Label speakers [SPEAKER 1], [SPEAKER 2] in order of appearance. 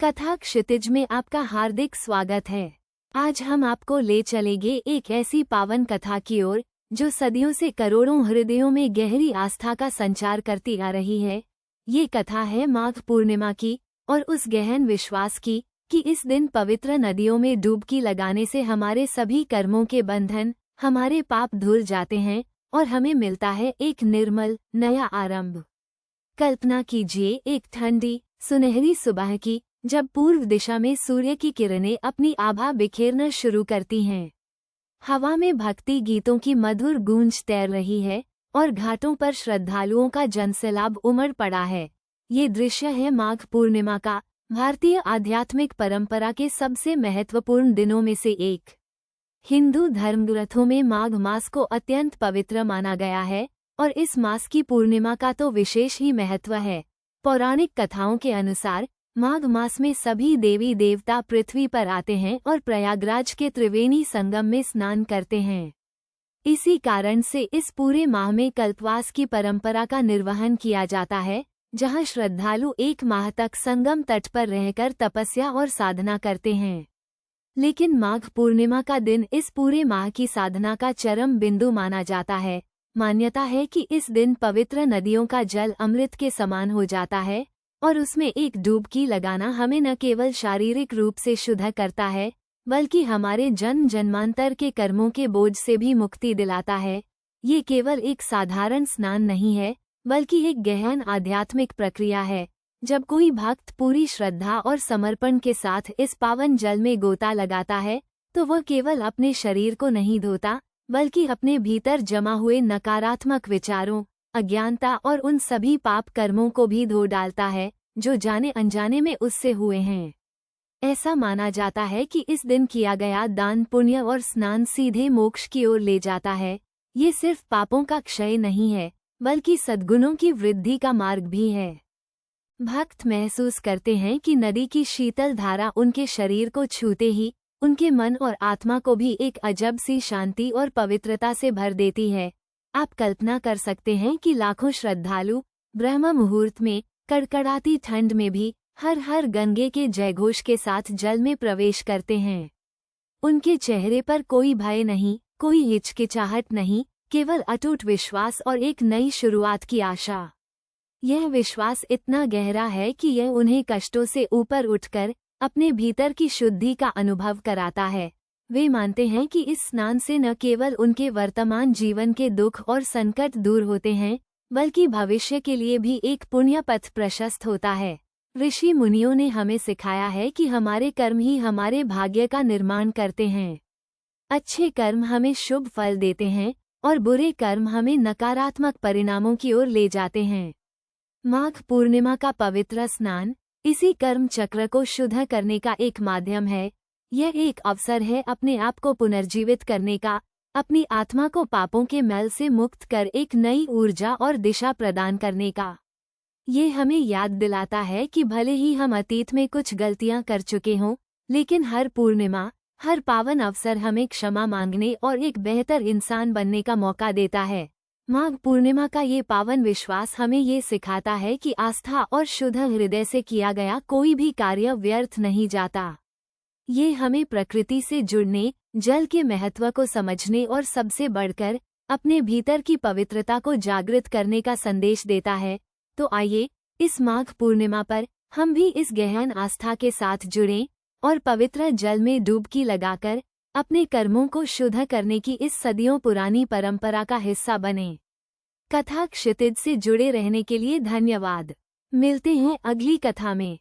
[SPEAKER 1] कथा क्षितिज में आपका हार्दिक स्वागत है। आज हम आपको ले चलेंगे एक ऐसी पावन कथा की ओर जो सदियों से करोड़ों हृदयों में गहरी आस्था का संचार करती आ रही है। ये कथा है माघ पूर्णिमा की और उस गहन विश्वास की कि इस दिन पवित्र नदियों में डुबकी लगाने से हमारे सभी कर्मों के बंधन, हमारे पाप धुल जाते हैं और हमें मिलता है एक निर्मल नया आरंभ। कल्पना कीजिए एक ठंडी सुनहरी सुबह की, जब पूर्व दिशा में सूर्य की किरणें अपनी आभा बिखेरना शुरू करती हैं। हवा में भक्ति गीतों की मधुर गूंज तैर रही है और घाटों पर श्रद्धालुओं का जनसैलाब उमड़ पड़ा है। ये दृश्य है माघ पूर्णिमा का, भारतीय आध्यात्मिक परंपरा के सबसे महत्वपूर्ण दिनों में से एक। हिंदू धर्मग्रंथों में माघ मास को अत्यंत पवित्र माना गया है और इस मास की पूर्णिमा का तो विशेष ही महत्व है। पौराणिक कथाओं के अनुसार माघ मास में सभी देवी देवता पृथ्वी पर आते हैं और प्रयागराज के त्रिवेणी संगम में स्नान करते हैं। इसी कारण से इस पूरे माह में कल्पवास की परंपरा का निर्वहन किया जाता है, जहां श्रद्धालु एक माह तक संगम तट पर रहकर तपस्या और साधना करते हैं। लेकिन माघ पूर्णिमा का दिन इस पूरे माह की साधना का चरम बिंदु माना जाता है। मान्यता है कि इस दिन पवित्र नदियों का जल अमृत के समान हो जाता है और उसमें एक डुबकी लगाना हमें न केवल शारीरिक रूप से शुद्ध करता है, बल्कि हमारे जन्म जन्मांतर के कर्मों के बोझ से भी मुक्ति दिलाता है। ये केवल एक साधारण स्नान नहीं है, बल्कि एक गहन आध्यात्मिक प्रक्रिया है। जब कोई भक्त पूरी श्रद्धा और समर्पण के साथ इस पावन जल में गोता लगाता है, तो वह केवल अपने शरीर को नहीं धोता, बल्कि अपने भीतर जमा हुए नकारात्मक विचारों, अज्ञानता और उन सभी पाप कर्मों को भी धो डालता है जो जाने अनजाने में उससे हुए हैं। ऐसा माना जाता है कि इस दिन किया गया दान, पुण्य और स्नान सीधे मोक्ष की ओर ले जाता है। ये सिर्फ पापों का क्षय नहीं है, बल्कि सद्गुणों की वृद्धि का मार्ग भी है। भक्त महसूस करते हैं कि नदी की शीतल धारा उनके शरीर को छूते ही उनके मन और आत्मा को भी एक अजब सी शांति और पवित्रता से भर देती है। आप कल्पना कर सकते हैं कि लाखों श्रद्धालु ब्रह्म मुहूर्त में कड़कड़ाती ठंड में भी हर हर गंगे के जयघोष के साथ जल में प्रवेश करते हैं। उनके चेहरे पर कोई भय नहीं, कोई हिचकिचाहट नहीं, केवल अटूट विश्वास और एक नई शुरुआत की आशा। यह विश्वास इतना गहरा है कि यह उन्हें कष्टों से ऊपर उठकर अपने भीतर की शुद्धि का अनुभव कराता है। वे मानते हैं कि इस स्नान से न केवल उनके वर्तमान जीवन के दुख और संकट दूर होते हैं, बल्कि भविष्य के लिए भी एक पुण्य पथ प्रशस्त होता है। ऋषि मुनियों ने हमें सिखाया है कि हमारे कर्म ही हमारे भाग्य का निर्माण करते हैं। अच्छे कर्म हमें शुभ फल देते हैं और बुरे कर्म हमें नकारात्मक परिणामों की ओर ले जाते हैं। माघ पूर्णिमा का पवित्र स्नान इसी कर्म चक्र को शुद्ध करने का एक माध्यम है। यह एक अवसर है अपने आप को पुनर्जीवित करने का, अपनी आत्मा को पापों के मैल से मुक्त कर एक नई ऊर्जा और दिशा प्रदान करने का। ये हमें याद दिलाता है कि भले ही हम अतीत में कुछ गलतियां कर चुके हों, लेकिन हर पूर्णिमा, हर पावन अवसर हमें क्षमा मांगने और एक बेहतर इंसान बनने का मौका देता है। माघ पूर्णिमा का ये पावन विश्वास हमें ये सिखाता है कि आस्था और शुद्ध हृदय से किया गया कोई भी कार्य व्यर्थ नहीं जाता। ये हमें प्रकृति से जुड़ने, जल के महत्व को समझने और सबसे बढ़कर अपने भीतर की पवित्रता को जागृत करने का संदेश देता है। तो आइए, इस माघ पूर्णिमा पर हम भी इस गहन आस्था के साथ जुड़ें और पवित्र जल में डुबकी लगाकर अपने कर्मों को शुद्ध करने की इस सदियों पुरानी परंपरा का हिस्सा बनें। कथा क्षितिज से जुड़े रहने के लिए धन्यवाद। मिलते हैं अगली कथा में।